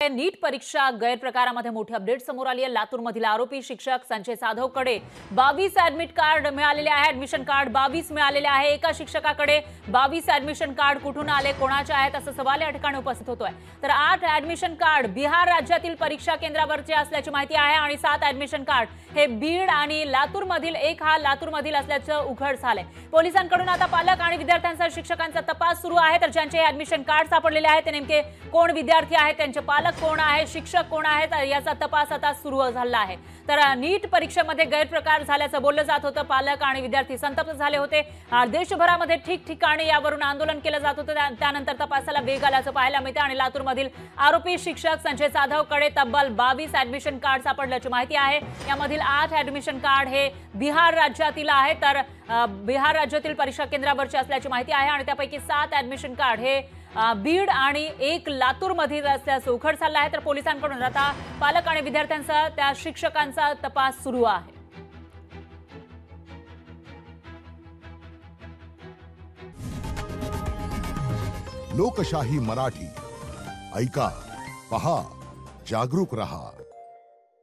नीट परीक्षा गैरप्रकारामध्ये मोठी अपडेट समोर आली आहे। लातूरमधील आरोपी शिक्षक संजय जाधवकडे 22 ऍडमिट कार्ड मिळालेले आहे। ऍडमिशन कार्ड 22 मिळालेले आहे। एका शिक्षकाकडे 22 ऍडमिशन कार्ड कुठून आले, कोणाचे आहेत असा सवाल या ठिकाणी उपस्थित होतोय। तर 8 ऍडमिशन कार्ड बिहार राज्यातील परीक्षा केंद्रावरचे असल्याची माहिती आहे आणि 7 ऍडमिशन कार्ड हे बीड आणि लातूरमधील एक हा लातूरमधील असल्याचं उघड झालंय। पोलिसांकडून आता पालक आणि विद्यार्थ्यांचा शिक्षकांचा तपास सुरू आहे। तर ज्यांचे ऍडमिशन कार्ड सापडलेले आहेत ते नेमके कोण विद्यार्थी आहेत, त्यांचे पालक कोण आहेत, शिक्षक कोण आहेत याचा तपास आता सुरू झाला आहे। तर नीट परीक्षेमध्ये गैरप्रकार झाल्याचं बोललं जात होतं। पालक आणि विद्यार्थी संतप्त झाले होते। देशभरामध्ये ठिकठिकाणी यावरून आंदोलन केलं जात होतं। त्यानंतर तपासाला वेग आल्याचं पाहायला मिळतं आणि लातूरमधील आरोपी शिक्षक संजय जाधवकडे तब्बल 22 ऍडमिशन कार्ड सापडल्याची माहिती आहे। यामधील 8 ऍडमिशन कार्ड हे बिहार राज्यातील आहे। तर बिहार राज्यातील परीक्षा केंद्रावरची असल्याची माहिती आहे आणि त्यापैकी 7 ऍडमिशन कार्ड हे बीड आणि एक लातूर मधील असल्याचं उघड झालं आहे। तर पोलिसांकडून आता पालक आणि विद्यार्थ्यांचा त्या शिक्षकांचा तपास सुरू आहे। लोकशाही मराठी ऐका, पहा, जागरूक रहा।